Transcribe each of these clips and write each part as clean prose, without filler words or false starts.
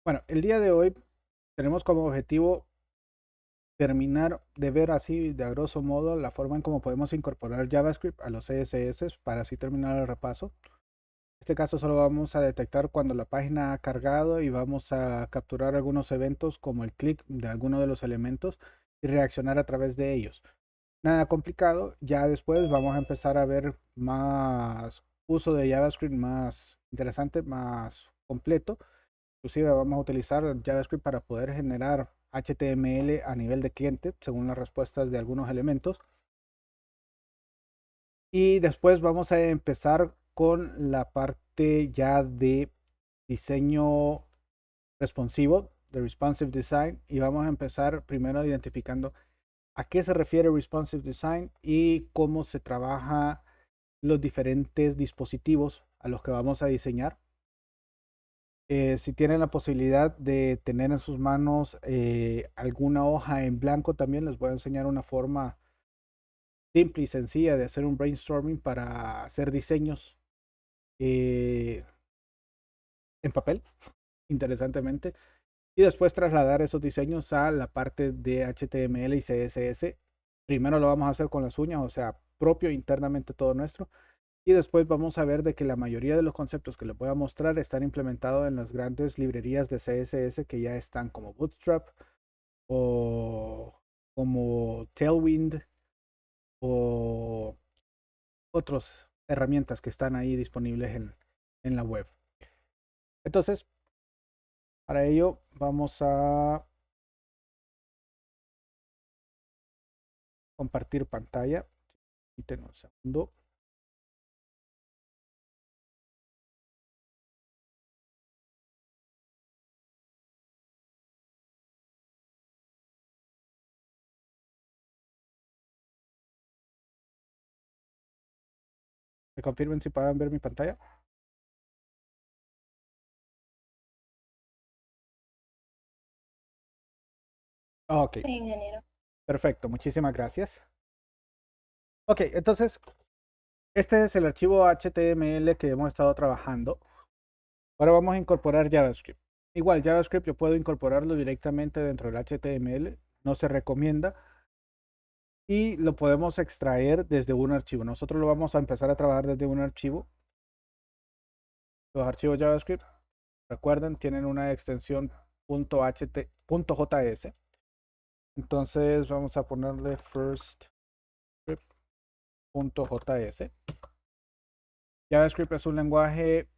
Bueno, el día de hoy tenemos como objetivo terminar de ver así de a grosso modo la forma en cómo podemos incorporar JavaScript a los CSS para así terminar el repaso. En este caso solo vamos a detectar cuando la página ha cargado y vamos a capturar algunos eventos como el clic de alguno de los elementos y reaccionar a través de ellos. Nada complicado, ya después vamos a empezar a ver más uso de JavaScript más interesante, más completo. Inclusive vamos a utilizar JavaScript para poder generar HTML a nivel de cliente según las respuestas de algunos elementos. Y después vamos a empezar con la parte ya de diseño responsivo, de responsive design. Y vamos a empezar primero identificando a qué se refiere responsive design y cómo se trabaja los diferentes dispositivos a los que vamos a diseñar. Si tienen la posibilidad de tener en sus manos alguna hoja en blanco, también les voy a enseñar una forma simple y sencilla de hacer un brainstorming para hacer diseños eh, en papel, interesantemente, y después trasladar esos diseños a la parte de HTML y CSS. Primero lo vamos a hacer con las uñas, o sea, propio internamente todo nuestro. Y después vamos a ver de que la mayoría de los conceptos que les voy a mostrar están implementados en las grandes librerías de CSS que ya están como Bootstrap o como Tailwind o otras herramientas que están ahí disponibles en la web. Entonces, para ello vamos a compartir pantalla. Permítanme un segundo. Me confirmen si pueden ver mi pantalla. Ok, Sí, ingeniero. perfecto, muchísimas gracias. Ok, entonces este es el archivo HTML que hemos estado trabajando. Ahora vamos a incorporar JavaScript. Igual, JavaScript yo puedo incorporarlo directamente dentro del HTML, no se recomienda, y lo podemos extraer desde un archivo. Nosotros lo vamos a empezar a trabajar desde un archivo. Los archivos JavaScript, recuerden, tienen una extensión .js. Entonces vamos a ponerle firstscript.js. JavaScript es un lenguaje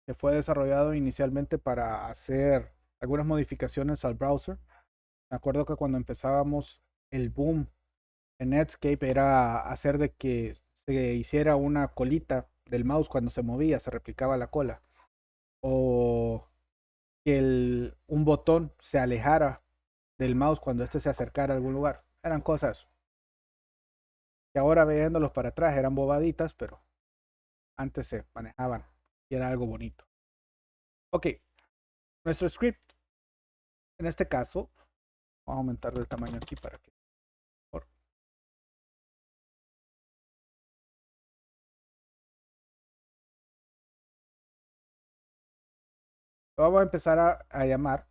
que fue desarrollado inicialmente para hacer algunas modificaciones al browser. Me acuerdo que cuando empezábamos el boom en Netscape era hacer de que se hiciera una colita del mouse cuando se movía, se replicaba la cola. O que un botón se alejara del mouse cuando éste se acercara a algún lugar. Eran cosas que ahora viéndolos para atrás eran bobaditas, pero antes se manejaban y era algo bonito. Ok, nuestro script, en este caso, vamos a aumentar el tamaño aquí para que mejor. Lo vamos a empezar a llamar.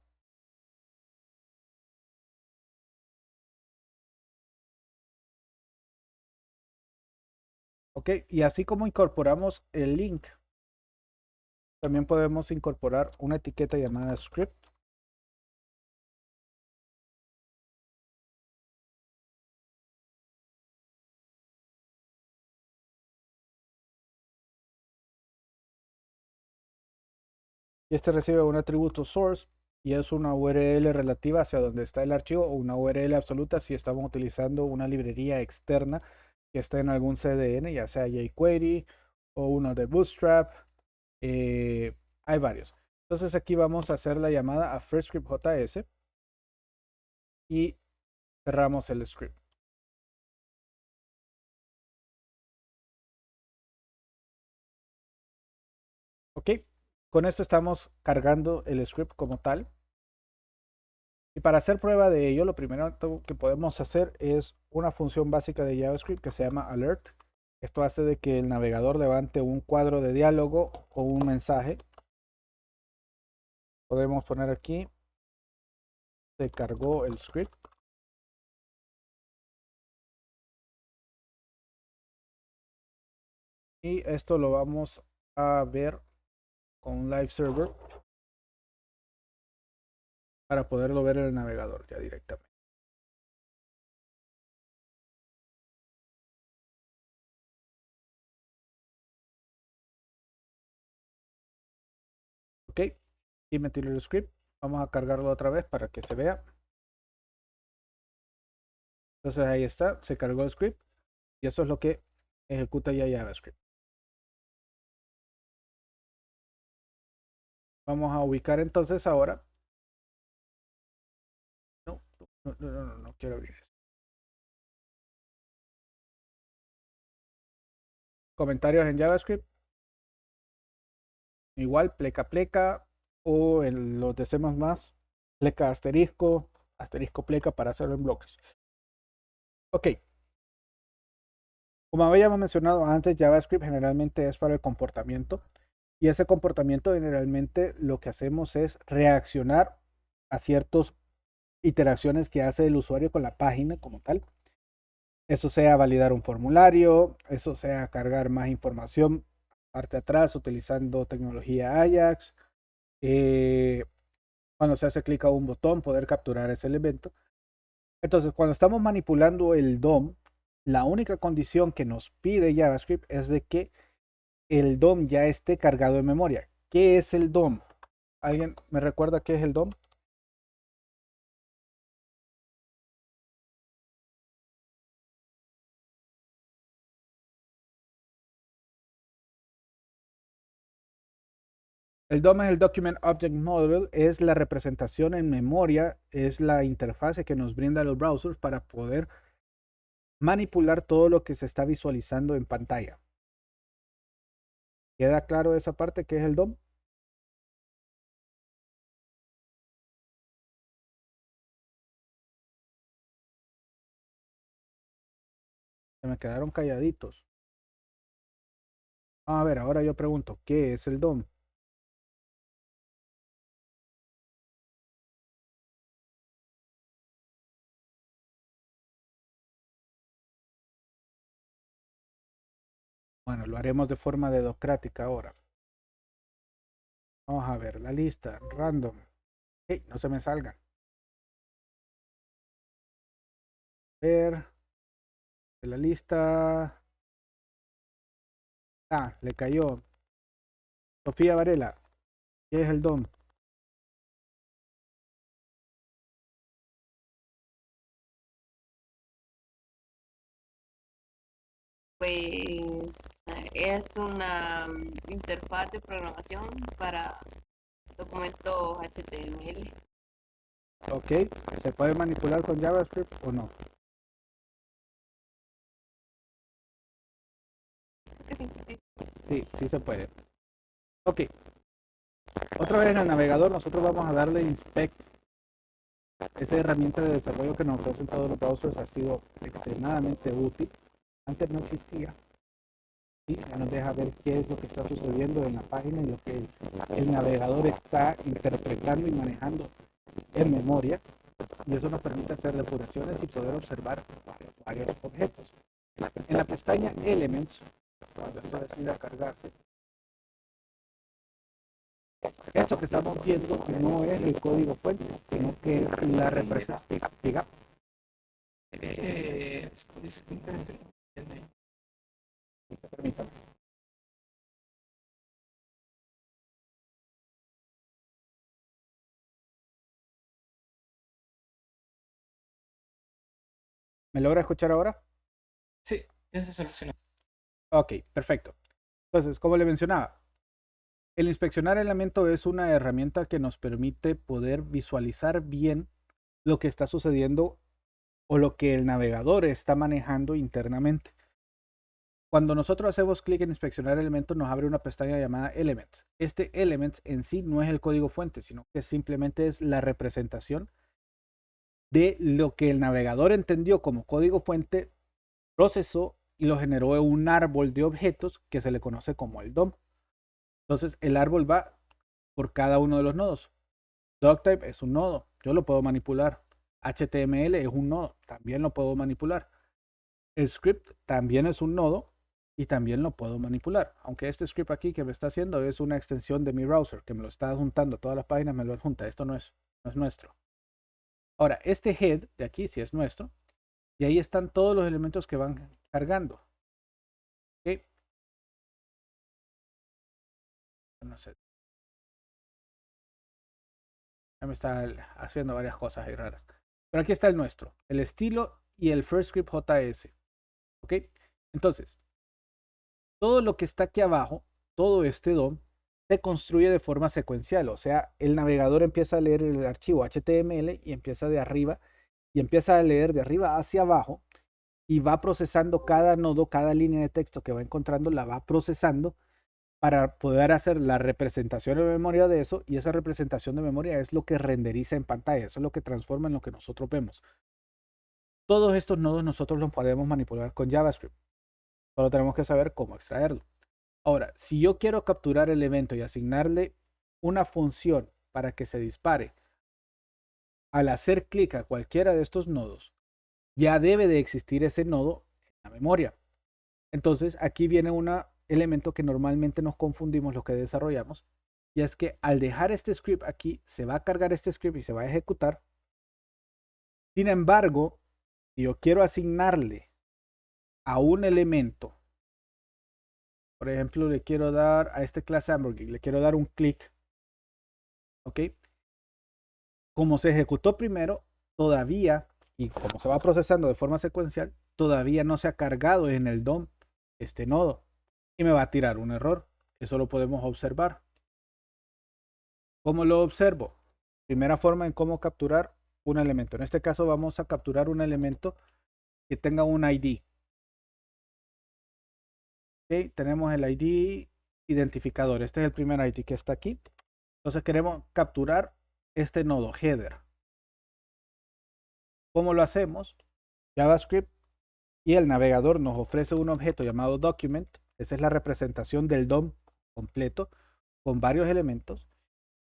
Ok, y así como incorporamos el link, también podemos incorporar una etiqueta llamada script. Y este recibe un atributo source y es una URL relativa hacia donde está el archivo o una URL absoluta si estamos utilizando una librería externa que está en algún CDN, ya sea jQuery o uno de Bootstrap. eh, Hay varios. Entonces aquí vamos a hacer la llamada a firstscript.js y cerramos el script. Ok, con esto estamos cargando el script como tal. Y para hacer prueba de ello, lo primero que podemos hacer es una función básica de JavaScript que se llama alert. Esto hace de que el navegador levante un cuadro de diálogo o un mensaje podemos poner aquí, se cargó el script. Y esto lo vamos a ver con un live server para poderlo ver en el navegador ya directamente. Ok, y metí el script. Vamos a cargarlo otra vez para que se vea. Entonces ahí está, se cargó el script y eso es lo que ejecuta ya JavaScript. Vamos a ubicar entonces ahora. No quiero abrir eso. Comentarios en JavaScript. Igual, pleca pleca o en los de C++, pleca asterisco, asterisco pleca para hacerlo en bloques. Ok. Como habíamos mencionado antes, JavaScript generalmente es para el comportamiento y ese comportamiento generalmente lo que hacemos es reaccionar a ciertas iteraciones que hace el usuario con la página como tal. Eso sea validar un formulario, eso sea cargar más información parte atrás utilizando tecnología Ajax. Cuando se hace clic a un botón, poder capturar ese elemento. Entonces, cuando estamos manipulando el DOM, la única condición que nos pide JavaScript es de que el DOM ya esté cargado en memoria. ¿Qué es el DOM? ¿Alguien me recuerda qué es el DOM? El DOM es el Document Object Model, es la representación en memoria, es la interfase que nos brinda los browsers para poder manipular todo lo que se está visualizando en pantalla. ¿Queda claro esa parte que es el DOM? Se me quedaron calladitos. A ver, ahora yo pregunto, ¿qué es el DOM? Bueno, lo haremos de forma dedocrática ahora. Vamos a ver la lista, random. Hey, no se me salgan. Ver de la lista. Ah, le cayó. Sofía Varela, ¿qué es el DOM? Pues es una interfaz de programación para documentos HTML. Ok, ¿se puede manipular con JavaScript o no? Sí, sí. Sí, sí se puede. Ok, otra vez en el navegador nosotros vamos a darle inspect. Esta herramienta de desarrollo que nos ofrecen todos los browsers ha sido extremadamente útil. Antes no existía. Y ya nos deja ver qué es lo que está sucediendo en la página y lo que el navegador está interpretando y manejando en memoria. Y eso nos permite hacer depuraciones y poder observar varios objetos. En la pestaña Elements, cuando esto decida cargarse, esto que estamos viendo no es el código fuente, sino que es la representación. Permítame. ¿Me logra escuchar ahora? Sí, ya se solucionó. Ok, perfecto. Entonces, como le mencionaba, el inspeccionar elemento es una herramienta que nos permite poder visualizar bien lo que está sucediendo o lo que el navegador está manejando internamente. Cuando nosotros hacemos clic en inspeccionar elementos, nos abre una pestaña llamada Elements. Este Elements en sí no es el código fuente, sino que simplemente es la representación de lo que el navegador entendió como código fuente, procesó y lo generó en un árbol de objetos que se le conoce como el DOM. Entonces el árbol va por cada uno de los nodos. Doctype es un nodo, yo lo puedo manipular. HTML es un nodo, también lo puedo manipular. El script también es un nodo y también lo puedo manipular. Aunque este script aquí que me está haciendo es una extensión de mi browser que me lo está adjuntando, todas las páginas me lo adjunta. Esto no es nuestro. Ahora, este head de aquí sí es nuestro y ahí están todos los elementos que van cargando. ¿Ok? No sé, ya me está haciendo varias cosas ahí raras. Pero aquí está el nuestro, el estilo y el first script JS. ¿Ok? Entonces, todo lo que está aquí abajo, todo este DOM, se construye de forma secuencial. O sea, el navegador empieza a leer el archivo HTML y empieza de arriba y empieza a leer de arriba hacia abajo y va procesando cada nodo, cada línea de texto que va encontrando, la va procesando para poder hacer la representación de memoria de eso, y esa representación de memoria es lo que renderiza en pantalla, eso es lo que transforma en lo que nosotros vemos. Todos estos nodos nosotros los podemos manipular con JavaScript, solo tenemos que saber cómo extraerlo. Ahora, si yo quiero capturar el evento y asignarle una función para que se dispare al hacer clic a cualquiera de estos nodos, ya debe de existir ese nodo en la memoria. Entonces aquí viene un elemento que normalmente nos confundimos los que desarrollamos, y es que al dejar este script aquí, se va a cargar este script y se va a ejecutar. Sin embargo, si yo quiero asignarle a un elemento, por ejemplo, le quiero dar a este class hamburger, le quiero dar un clic, ¿ok? Como se ejecutó primero, todavía, y como se va procesando de forma secuencial, todavía no se ha cargado en el DOM este nodo y me va a tirar un error. Eso lo podemos observar. ¿Cómo lo observo? Primera forma en cómo capturar un elemento. En este caso vamos a capturar un elemento que tenga un ID. ¿Okay? Tenemos el ID identificador. Este es el primer ID que está aquí. Entonces queremos capturar este nodo header. ¿Cómo lo hacemos? JavaScript y el navegador nos ofrece un objeto llamado document. Esa es la representación del DOM completo con varios elementos.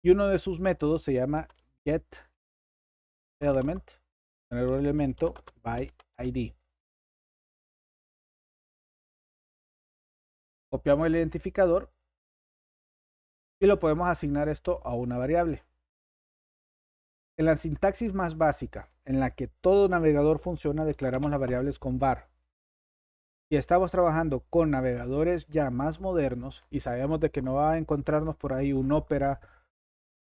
Y uno de sus métodos se llama getElement, tener un elemento by ID. Copiamos el identificador y lo podemos asignar esto a una variable. En la sintaxis más básica, en la que todo navegador funciona, declaramos las variables con var. Si estamos trabajando con navegadores ya más modernos y sabemos de que no va a encontrarnos por ahí un Opera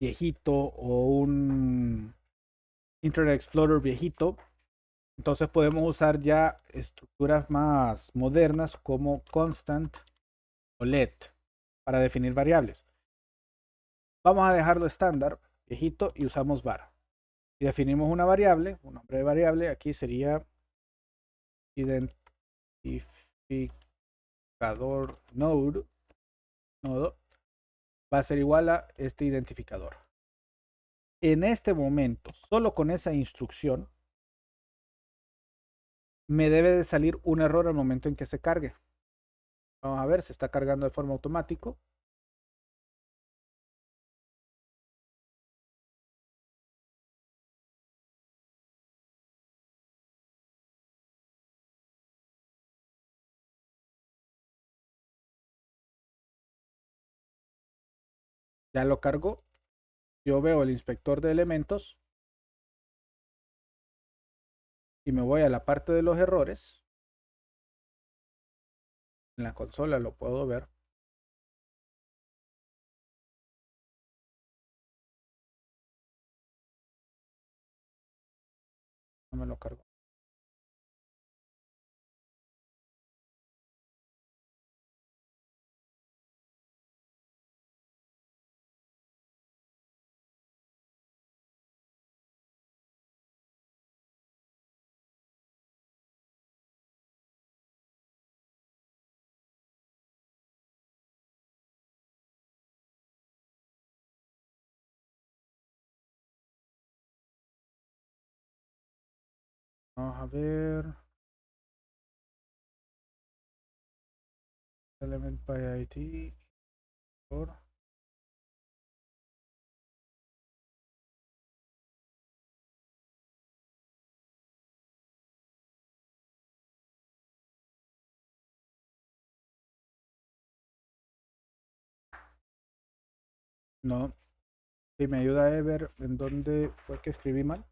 viejito o un Internet Explorer viejito, entonces podemos usar ya estructuras más modernas como constant o let para definir variables. Vamos a dejarlo estándar, viejito, y usamos var. Si definimos una variable, un nombre de variable, aquí sería identificador nodo, va a ser igual a este identificador. En este momento, solo con esa instrucción, me debe de salir un error al momento en que se cargue. Vamos a ver, se está cargando de forma automática. Ya lo cargó. Yo veo el inspector de elementos y me voy a la parte de los errores. En la consola lo puedo ver. No me lo cargo. Vamos a ver. Element by ID. No. Si me ayuda a ver en dónde fue que escribí mal.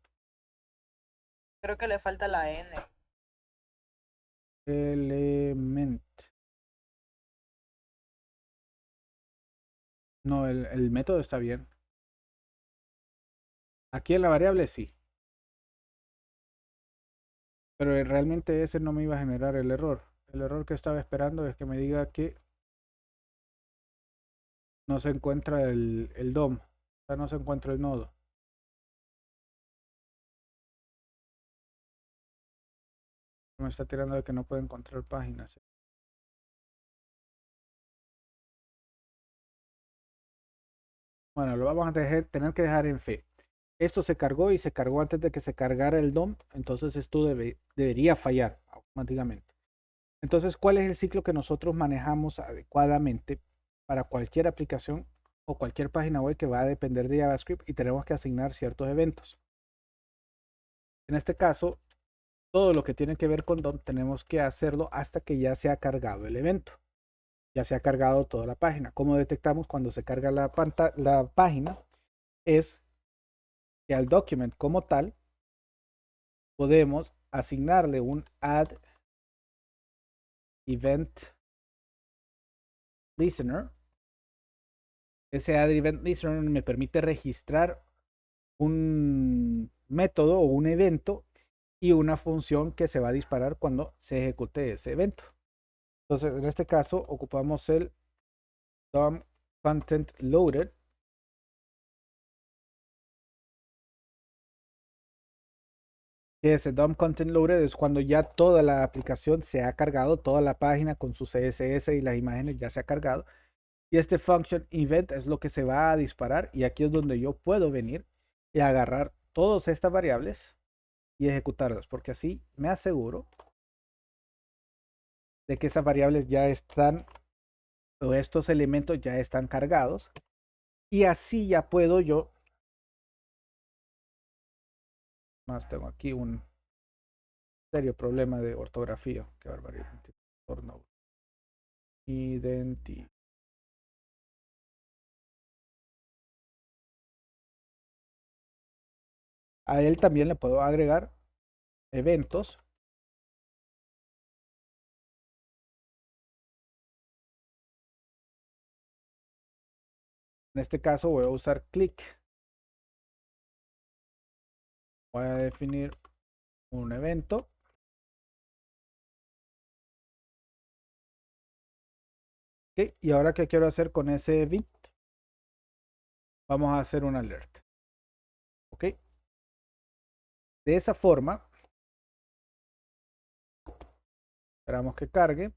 Creo que le falta la N. Element. No, el método está bien. Aquí en la variable sí. Pero realmente ese no me iba a generar el error. El error que estaba esperando es que me diga que no se encuentra el DOM. O sea, no se encuentra el nodo. Me está tirando de que no puede encontrar páginas. Bueno, lo vamos a tener que dejar en fe. Esto se cargó y se cargó antes de que se cargara el DOM. Entonces esto debería fallar automáticamente. Entonces, ¿cuál es el ciclo que nosotros manejamos adecuadamente para cualquier aplicación o cualquier página web que va a depender de JavaScript y tenemos que asignar ciertos eventos? En este caso, todo lo que tiene que ver con DOM tenemos que hacerlo hasta que ya se ha cargado el evento. Ya se ha cargado toda la página. ¿Cómo detectamos cuando se carga la página? Es que al document como tal podemos asignarle un add event listener. Ese add event listener me permite registrar un método o un evento y una función que se va a disparar cuando se ejecute ese evento. Entonces, en este caso, ocupamos el DOM content loaded. Que ese DOM content loaded es cuando ya toda la aplicación se ha cargado, toda la página con su CSS y las imágenes ya se ha cargado. Y este function event es lo que se va a disparar y aquí es donde yo puedo venir y agarrar todas estas variables y ejecutarlas, porque así me aseguro de que esas variables ya están, o estos elementos ya están cargados, y así ya puedo yo, más tengo aquí un serio problema de ortografía, qué barbaridad, identity. A él también le puedo agregar eventos. En este caso voy a usar click. Voy a definir un evento. Okay, y ahora, ¿qué quiero hacer con ese event? Vamos a hacer un alert. Ok. De esa forma, esperamos que cargue.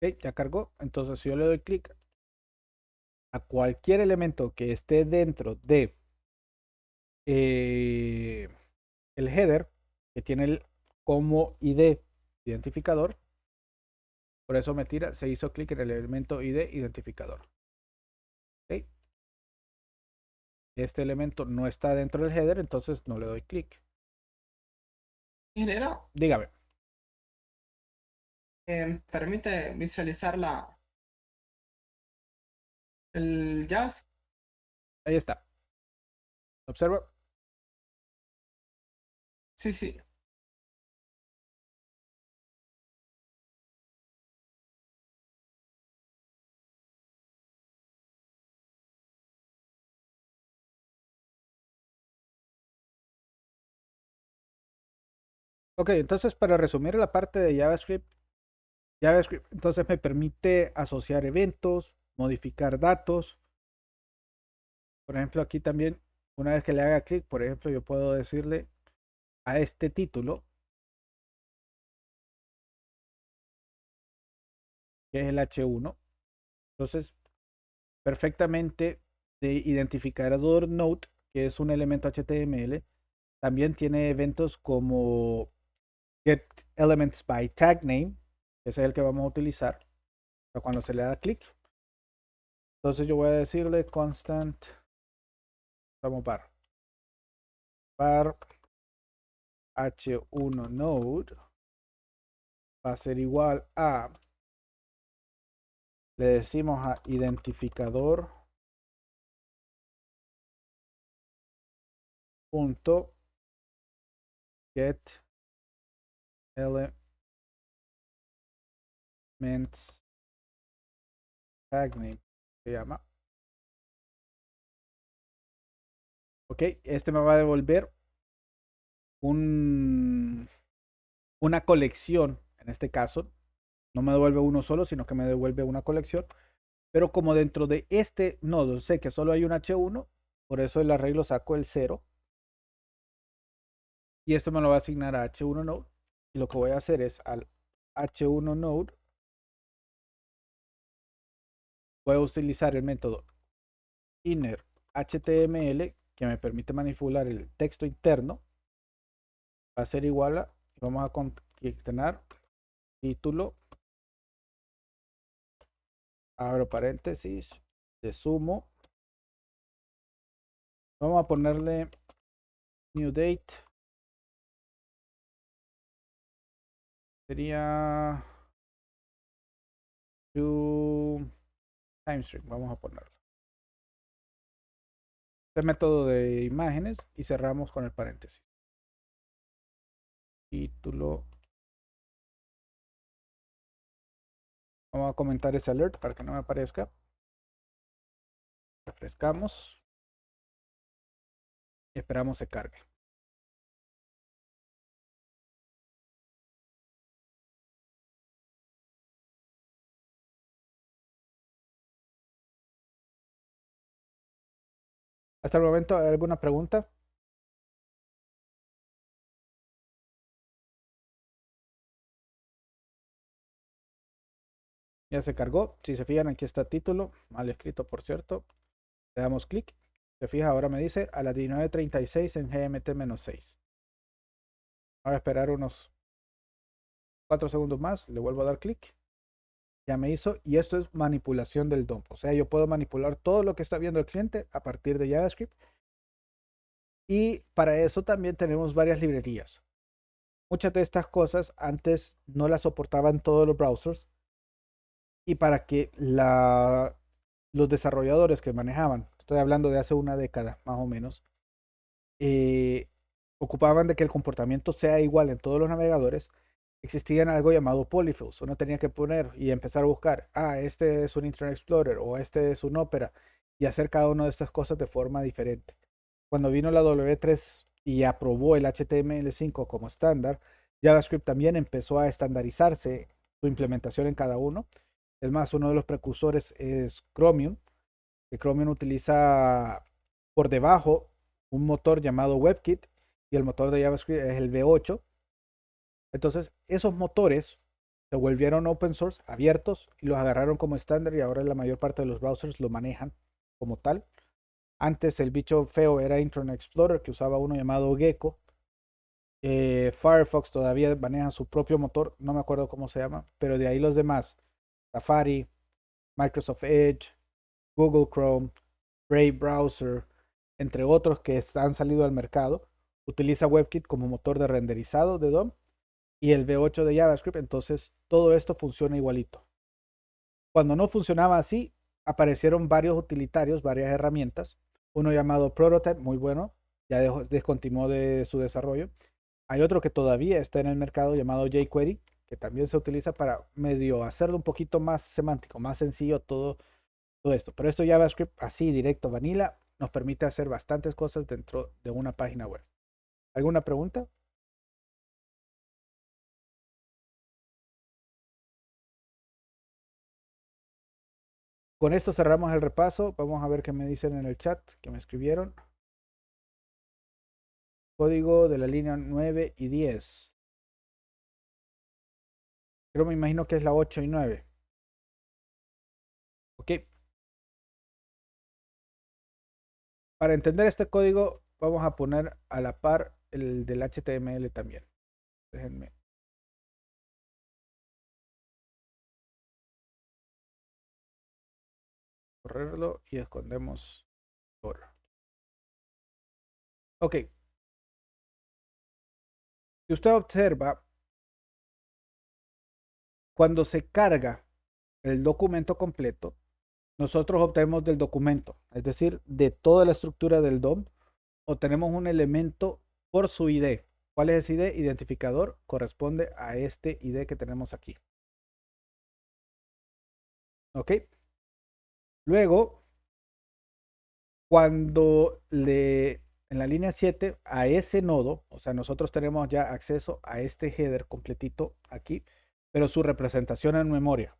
Ok, ya cargó. Entonces, si yo le doy clic a cualquier elemento que esté dentro de el header, que tiene el como ID identificador, por eso me tira, se hizo clic en el elemento ID identificador. Okay. Este elemento no está dentro del header, entonces no le doy clic. Ingeniero, Dígame. permite visualizar el jazz. Ahí está. Observa. Sí, sí. Ok, entonces para resumir la parte de JavaScript, entonces me permite asociar eventos, modificar datos. Por ejemplo, aquí también, una vez que le haga clic, por ejemplo, yo puedo decirle a este título, que es el H1. Entonces, perfectamente de identificador node, que es un elemento HTML, también tiene eventos como get elements by tag name, que es el que vamos a utilizar, sea, cuando se le da clic. Entonces yo voy a decirle constant, vamos var h1 node va a ser igual a, le decimos a identificador punto get elements tag name, se llama. Ok, este me va a devolver una colección. En este caso no me devuelve uno solo, sino que me devuelve una colección. Pero como dentro de este nodo sé que solo hay un h1, por eso el arreglo saco el 0. Y esto me lo va a asignar a h1 node. Y lo que voy a hacer es al h1 node voy a utilizar el método inner html que me permite manipular el texto interno. Va a ser igual a, vamos a concatenar título, abro paréntesis, de sumo, vamos a ponerle new date, sería to timestring, vamos a ponerlo. Este método de imágenes y cerramos con el paréntesis. Título. Vamos a comentar ese alert para que no me aparezca. Refrescamos. Y esperamos se cargue. Hasta el momento, ¿hay alguna pregunta? Ya se cargó. Si se fijan, aquí está título. Mal escrito, por cierto. Le damos clic. Se fija, ahora me dice a las 19:36 en GMT-6. Voy a esperar unos 4 segundos más. Le vuelvo a dar clic. Ya me hizo. Y esto es manipulación del DOM. O sea, yo puedo manipular todo lo que está viendo el cliente a partir de JavaScript. Y para eso también tenemos varias librerías. Muchas de estas cosas antes no las soportaban todos los browsers. Y para que los desarrolladores que manejaban, estoy hablando de hace una década más o menos, ocupaban de que el comportamiento sea igual en todos los navegadores, existían algo llamado polyfills. Uno tenía que poner y empezar a buscar, este es un Internet Explorer o este es un Opera, y hacer cada una de estas cosas de forma diferente. Cuando vino la W3 y aprobó el HTML5 como estándar, JavaScript también empezó a estandarizarse su implementación en cada uno. Es más, uno de los precursores es Chromium, que Chromium utiliza por debajo un motor llamado WebKit y el motor de JavaScript es el V8. Entonces, esos motores se volvieron open source, abiertos, y los agarraron como estándar y ahora la mayor parte de los browsers lo manejan como tal. Antes el bicho feo era Internet Explorer, que usaba uno llamado Gecko. Firefox todavía maneja su propio motor, no me acuerdo cómo se llama, pero de ahí los demás, Safari, Microsoft Edge, Google Chrome, Brave Browser, entre otros que han salido al mercado, utiliza WebKit como motor de renderizado de DOM y el V8 de JavaScript. Entonces todo esto funciona igualito. Cuando no funcionaba así, aparecieron varios utilitarios, varias herramientas. Uno llamado Prototype, muy bueno, ya descontinuó de su desarrollo. Hay otro que todavía está en el mercado llamado jQuery, que también se utiliza para medio hacerlo un poquito más semántico, más sencillo todo esto. Pero esto JavaScript así directo, vanilla, nos permite hacer bastantes cosas dentro de una página web. ¿Alguna pregunta? Con esto cerramos el repaso. Vamos a ver qué me dicen en el chat, que me escribieron. Código de la línea 9 y 10. Pero me imagino que es la 8 y 9. Ok. Para entender este código, vamos a poner a la par el del HTML también. Déjenme. correrlo y escondemos todo. Ok. Si usted observa, cuando se carga el documento completo, nosotros obtenemos del documento, es decir, de toda la estructura del DOM, obtenemos un elemento por su ID. ¿Cuál es ese ID? Identificador, corresponde a este ID que tenemos aquí. ¿Ok? Luego, cuando en la línea 7 a ese nodo, o sea, nosotros tenemos ya acceso a este header completito aquí, pero su representación en memoria,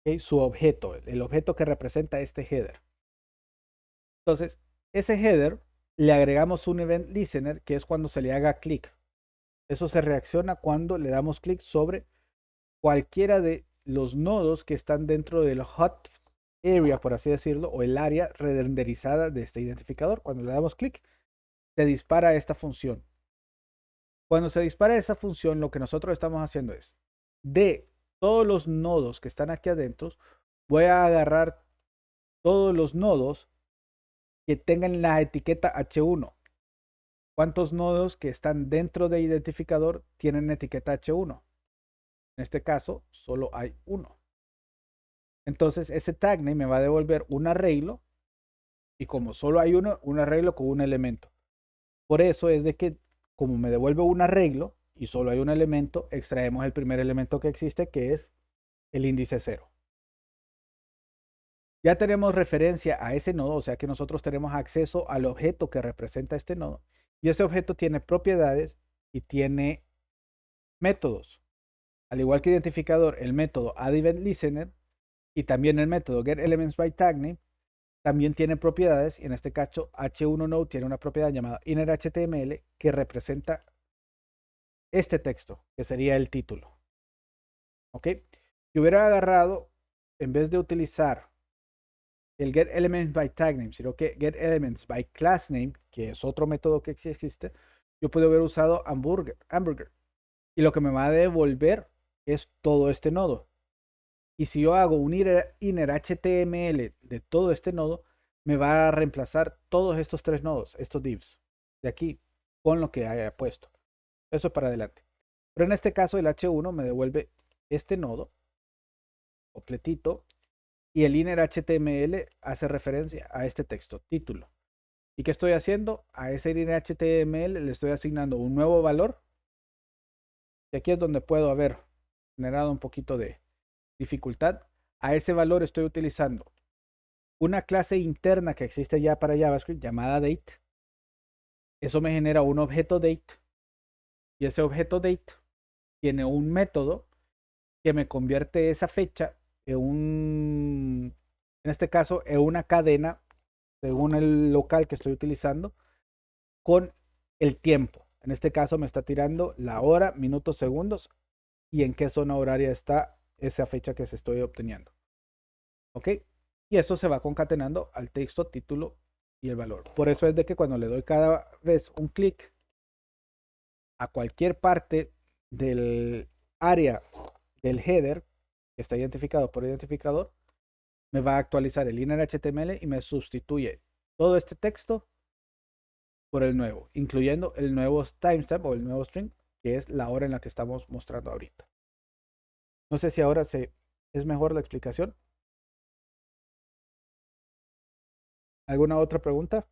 ¿okay? Su objeto, el objeto que representa este header. Entonces, ese header le agregamos un event listener, que es cuando se le haga clic. Eso se reacciona cuando le damos clic sobre cualquiera de los nodos que están dentro del hot area, por así decirlo, o el área renderizada de este identificador. Cuando le damos clic, se dispara esta función. Cuando se dispara esa función, lo que nosotros estamos haciendo es, de todos los nodos que están aquí adentro, voy a agarrar todos los nodos que tengan la etiqueta H1. ¿Cuántos nodos que están dentro de identificador tienen etiqueta H1? En este caso, solo hay uno. Entonces, ese tag name me va a devolver un arreglo, y como solo hay uno, un arreglo con un elemento. Por eso es de que, como me devuelve un arreglo y solo hay un elemento, extraemos el primer elemento que existe, que es el índice 0. Ya tenemos referencia a ese nodo, o sea que nosotros tenemos acceso al objeto que representa este nodo, y ese objeto tiene propiedades y tiene métodos. Al igual que identificador, el método addEventListener y también el método getElementsByTagName también tiene propiedades, y en este caso H1Node tiene una propiedad llamada innerHTML que representa este texto, que sería el título. ¿Ok? Si hubiera agarrado, en vez de utilizar el getElementsByTagName, sino que getElementsByClassName, que es otro método que existe, yo puedo haber usado hamburger. Y lo que me va a devolver es todo este nodo. Y si yo hago un innerHTML de todo este nodo, me va a reemplazar todos estos tres nodos, estos divs, de aquí, con lo que haya puesto. Eso es para adelante. Pero en este caso el H1 me devuelve este nodo completito, y el innerHTML hace referencia a este texto, título. ¿Y qué estoy haciendo? A ese innerHTML le estoy asignando un nuevo valor. Y aquí es donde puedo haber generado un poquito de dificultad. A ese valor estoy utilizando una clase interna que existe ya para JavaScript llamada date. Eso me genera un objeto date, y ese objeto date tiene un método que me convierte esa fecha en este caso, en una cadena según el local que estoy utilizando con el tiempo. En este caso me está tirando la hora, minutos, segundos y en qué zona horaria está esa fecha que se estoy obteniendo. ¿Ok? Y eso se va concatenando al texto, título y el valor. Por eso es de que cuando le doy cada vez un clic a cualquier parte del área del header que está identificado por identificador, me va a actualizar el innerHTML y me sustituye todo este texto por el nuevo, incluyendo el nuevo timestamp o el nuevo string, que es la hora en la que estamos mostrando ahorita. No sé si ahora es mejor la explicación. ¿Alguna otra pregunta?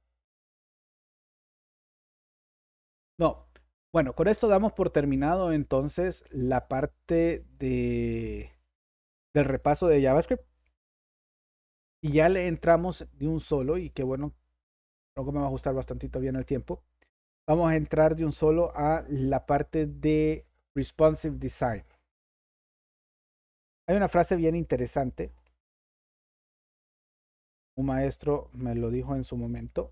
No. Bueno, con esto damos por terminado entonces la parte del repaso de JavaScript. Y ya le entramos de un solo, y que bueno, creo que me va a ajustar bastante bien el tiempo. Vamos a entrar de un solo a la parte de Responsive Design. Hay una frase bien interesante. Un maestro me lo dijo en su momento.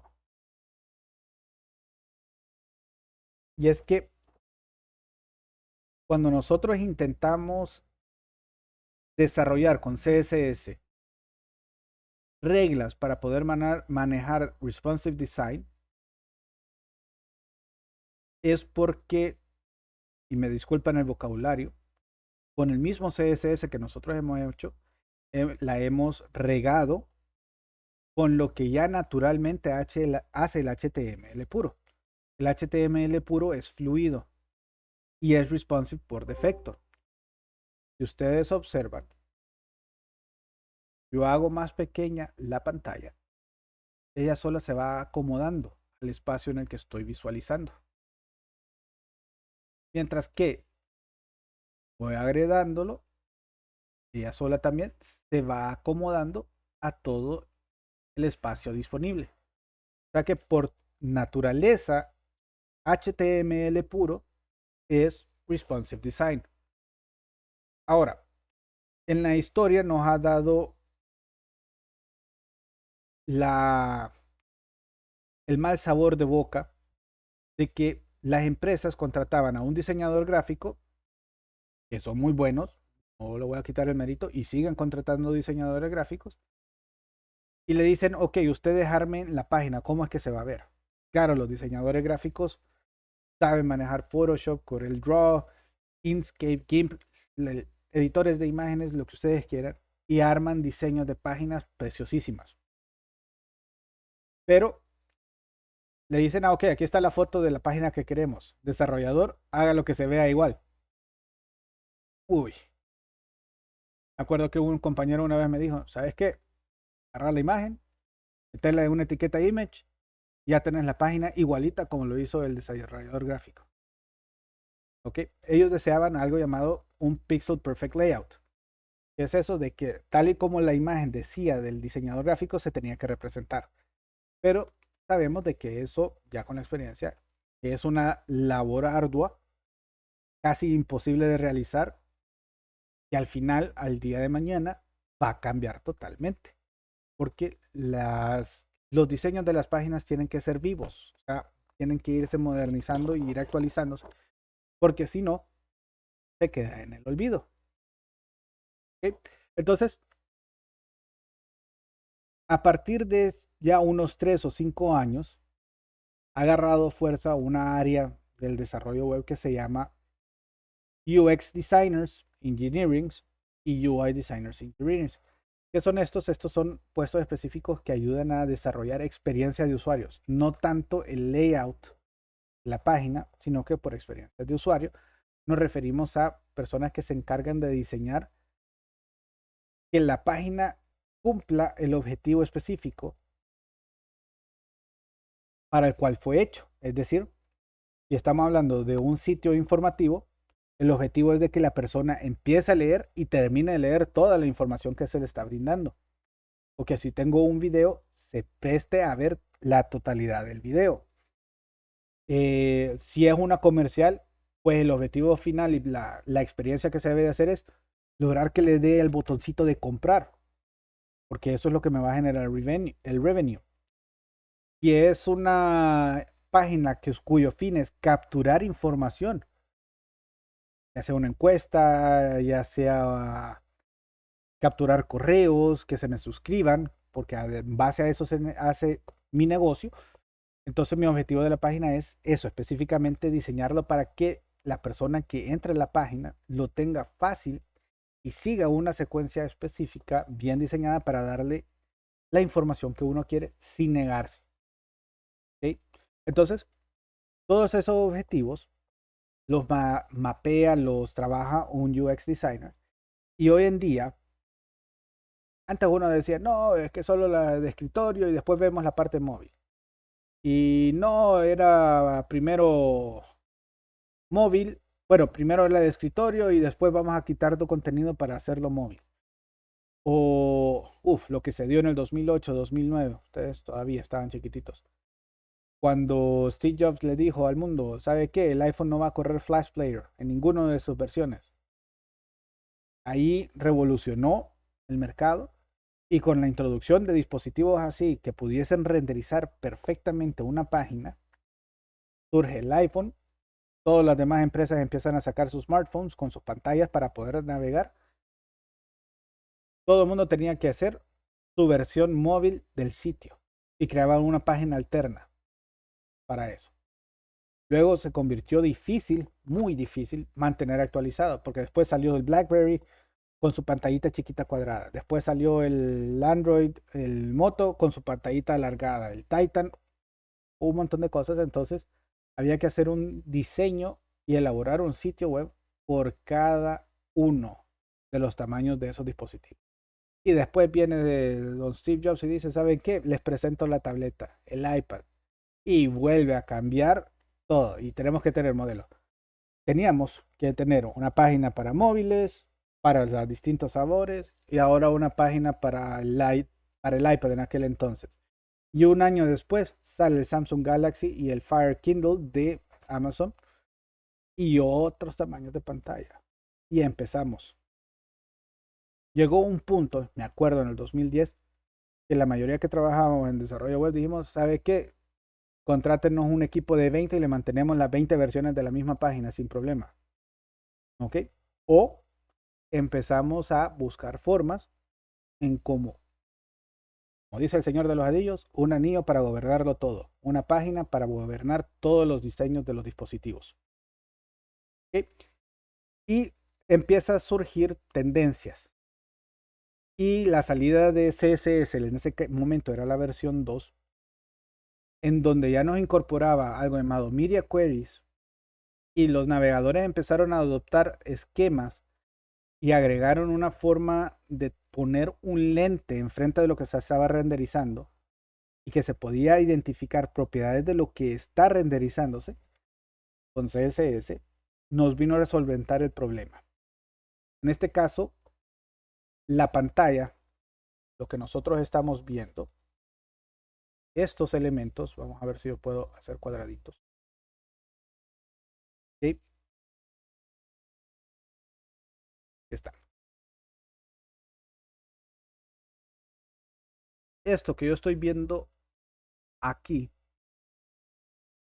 Y es que cuando nosotros intentamos desarrollar con CSS reglas para poder manejar Responsive Design, es porque, y me disculpan el vocabulario, con el mismo CSS que nosotros hemos hecho, la hemos regado con lo que ya naturalmente hace el HTML puro. El HTML puro es fluido y es responsive por defecto. Si ustedes observan, yo hago más pequeña la pantalla, ella sola se va acomodando al espacio en el que estoy visualizando. Mientras que voy agregándolo, ella sola también se va acomodando a todo el espacio disponible. O sea que por naturaleza, HTML puro es responsive design. Ahora, en la historia nos ha dado el mal sabor de boca de que las empresas contrataban a un diseñador gráfico, que son muy buenos, no le voy a quitar el mérito, y sigan contratando diseñadores gráficos, y le dicen, ok, ustedes armen la página, ¿cómo es que se va a ver? Claro, los diseñadores gráficos saben manejar Photoshop, CorelDRAW, Inkscape, GIMP, editores de imágenes, lo que ustedes quieran, y arman diseños de páginas preciosísimas. Pero le dicen, ok, aquí está la foto de la página que queremos. Desarrollador, haga lo que se vea igual. Uy. Me acuerdo que un compañero una vez me dijo, ¿sabes qué? Agarrar la imagen, meterle en una etiqueta image, ya tenés la página igualita como lo hizo el desarrollador gráfico. ¿Ok? Ellos deseaban algo llamado un Pixel Perfect Layout. ¿Qué es eso? De que tal y como la imagen decía del diseñador gráfico se tenía que representar. Pero sabemos de que eso, ya con la experiencia, es una labor ardua, casi imposible de realizar, y al final, al día de mañana, va a cambiar totalmente. Porque los diseños de las páginas tienen que ser vivos, o sea, tienen que irse modernizando y ir actualizándose, porque si no, se queda en el olvido. ¿Okay? Entonces, a partir de ya unos 3 o 5 años, ha agarrado fuerza una área del desarrollo web que se llama UX Designers Engineering y UI Designers Engineering. ¿Qué son estos? Estos son puestos específicos que ayudan a desarrollar experiencia de usuarios, no tanto el layout de la página, sino que por experiencia de usuario nos referimos a personas que se encargan de diseñar que la página cumpla el objetivo específico para el cual fue hecho. Es decir, si estamos hablando de un sitio informativo, el objetivo es de que la persona empiece a leer y termine de leer toda la información que se le está brindando. O que si tengo un video, se preste a ver la totalidad del video. Si es una comercial, pues el objetivo final y la experiencia que se debe de hacer es lograr que le dé el botoncito de comprar. Porque eso es lo que me va a generar el revenue. Si es una página cuyo fin es capturar información, ya sea una encuesta, ya sea capturar correos, que se me suscriban, porque en base a eso se hace mi negocio. Entonces mi objetivo de la página es eso, específicamente diseñarlo para que la persona que entre a la página lo tenga fácil y siga una secuencia específica bien diseñada para darle la información que uno quiere sin negarse. ¿Okay? Entonces, todos esos objetivos los mapea, los trabaja un UX designer. Y hoy en día, antes uno decía, no, es que solo la de escritorio y después vemos la parte móvil. Y no, era primero móvil, bueno, primero la de escritorio y después vamos a quitar tu contenido para hacerlo móvil. O, lo que se dio en el 2008, 2009, ustedes todavía estaban chiquititos. Cuando Steve Jobs le dijo al mundo, ¿sabe qué? El iPhone no va a correr Flash Player en ninguna de sus versiones. Ahí revolucionó el mercado y con la introducción de dispositivos así que pudiesen renderizar perfectamente una página, surge el iPhone. Todas las demás empresas empiezan a sacar sus smartphones con sus pantallas para poder navegar. Todo el mundo tenía que hacer su versión móvil del sitio y creaban una página alterna para eso. Luego se convirtió difícil, muy difícil, mantener actualizado, porque después salió el BlackBerry, con su pantallita chiquita cuadrada. Después salió el Android, el Moto con su pantallita alargada, el Titan, un montón de cosas. Entonces había que hacer un diseño y elaborar un sitio web por cada uno de los tamaños de esos dispositivos. Y después viene de don Steve Jobs y dice, ¿saben qué? Les presento la tableta, el iPad. Y vuelve a cambiar todo. Y tenemos que tener modelos. Teníamos que tener una página para móviles, para los distintos sabores, y ahora una página para para el iPad en aquel entonces. Y un año después sale el Samsung Galaxy y el Fire Kindle de Amazon y otros tamaños de pantalla. Y empezamos. Llegó un punto, me acuerdo en el 2010, que la mayoría que trabajábamos en desarrollo web dijimos, ¿sabe qué? Contrátenos un equipo de 20 y le mantenemos las 20 versiones de la misma página sin problema. ¿Ok? O empezamos a buscar formas en cómo, como dice el Señor de los Anillos, un anillo para gobernarlo todo, una página para gobernar todos los diseños de los dispositivos. ¿Ok? Y empieza a surgir tendencias. Y la salida de CSS en ese momento era la versión 2, en donde ya nos incorporaba algo llamado Media Queries y los navegadores empezaron a adoptar esquemas y agregaron una forma de poner un lente enfrente de lo que se estaba renderizando y que se podía identificar propiedades de lo que está renderizándose con CSS, nos vino a resolver el problema. En este caso, la pantalla, lo que nosotros estamos viendo, estos elementos, vamos a ver si yo puedo hacer cuadraditos. ¿Sí? Está. Esto que yo estoy viendo aquí,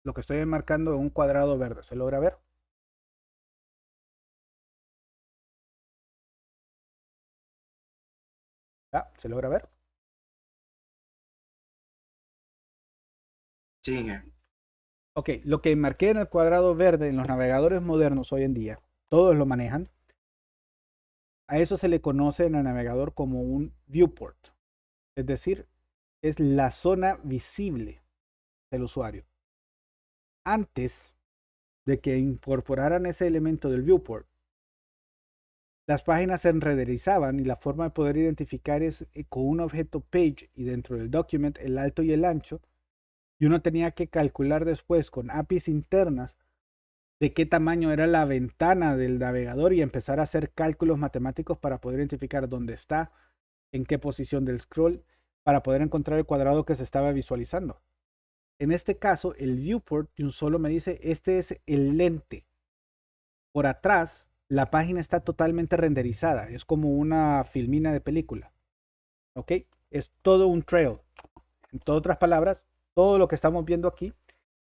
lo que estoy enmarcando en un cuadrado verde, ¿se logra ver? ¿Ya? ¿Se logra ver? Sí. Ok, lo que marqué en el cuadrado verde en los navegadores modernos hoy en día, todos lo manejan. A eso se le conoce en el navegador como un viewport. Es decir, es la zona visible del usuario. Antes de que incorporaran ese elemento del viewport, las páginas se renderizaban y la forma de poder identificar es con un objeto page y dentro del document el alto y el ancho. Y uno tenía que calcular después con APIs internas de qué tamaño era la ventana del navegador y empezar a hacer cálculos matemáticos para poder identificar dónde está, en qué posición del scroll, para poder encontrar el cuadrado que se estaba visualizando. En este caso, el viewport de un solo me dice, este es el lente. Por atrás, la página está totalmente renderizada, es como una filmina de película. ¿Ok? Es todo un trail. En otras palabras, todo lo que estamos viendo aquí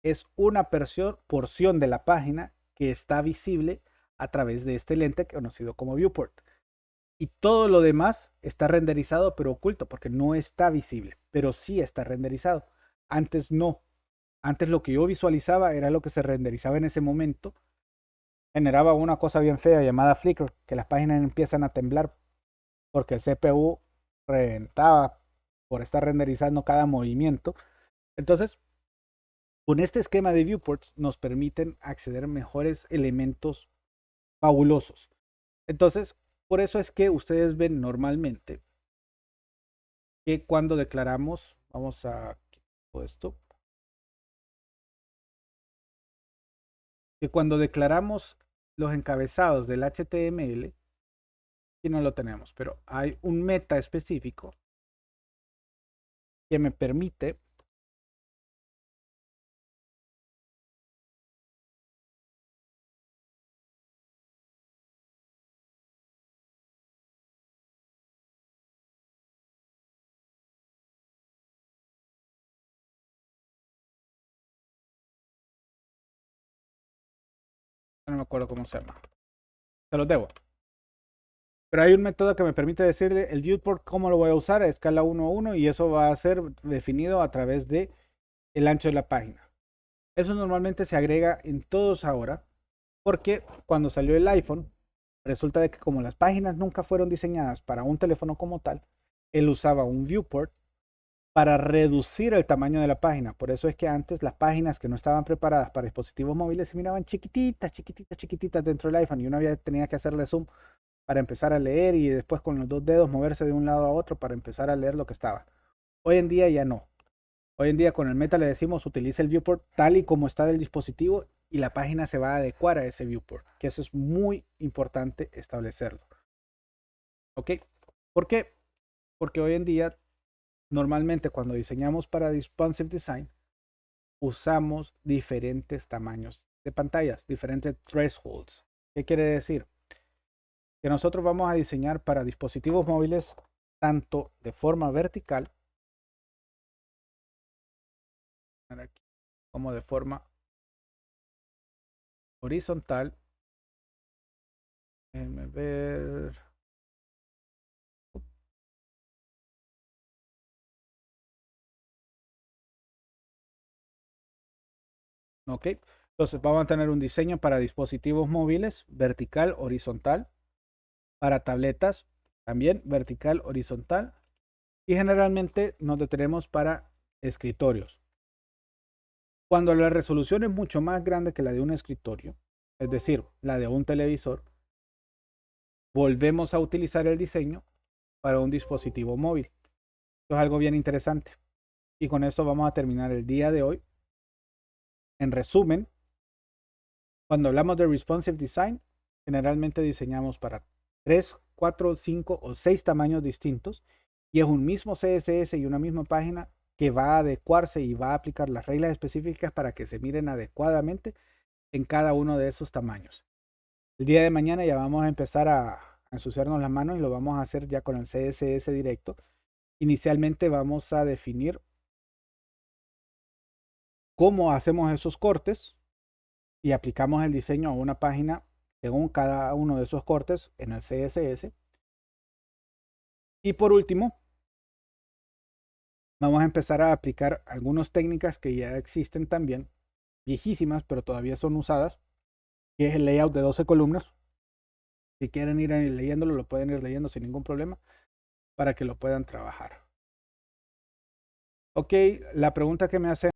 es una porción de la página que está visible a través de este lente conocido como viewport. Y todo lo demás está renderizado pero oculto porque no está visible, pero sí está renderizado. Antes no. Antes lo que yo visualizaba era lo que se renderizaba en ese momento. Generaba una cosa bien fea llamada flicker, que las páginas empiezan a temblar porque el CPU reventaba por estar renderizando cada movimiento. Entonces, con este esquema de viewports nos permiten acceder a mejores elementos fabulosos. Entonces, por eso es que ustedes ven normalmente que cuando declaramos, vamos a quitar esto, que cuando declaramos los encabezados del HTML, aquí no lo tenemos, pero hay un meta específico que me permite no me acuerdo cómo se llama, se los debo. Pero hay un método que me permite decirle el viewport cómo lo voy a usar a escala 1 a 1 y eso va a ser definido a través de el ancho de la página. Eso normalmente se agrega en todos ahora porque cuando salió el iPhone Resulta de que como las páginas nunca fueron diseñadas para un teléfono como tal, él usaba un viewport para reducir el tamaño de la página. Por eso es que antes las páginas que no estaban preparadas para dispositivos móviles se miraban chiquititas, chiquititas, chiquititas dentro del iPhone y uno tenía que hacerle zoom para empezar a leer y después con los 2 dedos moverse de un lado a otro para empezar a leer lo que estaba. Hoy en día ya no. Hoy en día con el Meta le decimos utiliza el viewport tal y como está del dispositivo y la página se va a adecuar a ese viewport, que eso es muy importante establecerlo. ¿Ok? ¿Por qué? Porque hoy en día normalmente cuando diseñamos para responsive design usamos diferentes tamaños de pantallas, diferentes thresholds. ¿Qué quiere decir? Que nosotros vamos a diseñar para dispositivos móviles tanto de forma vertical como de forma horizontal. Déjenme ver. Ok, entonces vamos a tener un diseño para dispositivos móviles vertical, horizontal, para tabletas también vertical, horizontal, y generalmente nos detenemos para escritorios. Cuando la resolución es mucho más grande que la de un escritorio, es decir, la de un televisor, volvemos a utilizar el diseño para un dispositivo móvil. Esto es algo bien interesante. Y con esto vamos a terminar el día de hoy. En resumen, cuando hablamos de responsive design, generalmente diseñamos para 3, 4, 5 o 6 tamaños distintos y es un mismo CSS y una misma página que va a adecuarse y va a aplicar las reglas específicas para que se miren adecuadamente en cada uno de esos tamaños. El día de mañana ya vamos a empezar a ensuciarnos las manos y lo vamos a hacer ya con el CSS directo. Inicialmente vamos a definir cómo hacemos esos cortes y aplicamos el diseño a una página según cada uno de esos cortes en el CSS. Y por último, vamos a empezar a aplicar algunas técnicas que ya existen también, viejísimas, pero todavía son usadas, que es el layout de 12 columnas. Si quieren ir leyéndolo, lo pueden ir leyendo sin ningún problema para que lo puedan trabajar. Ok, la pregunta que me hacen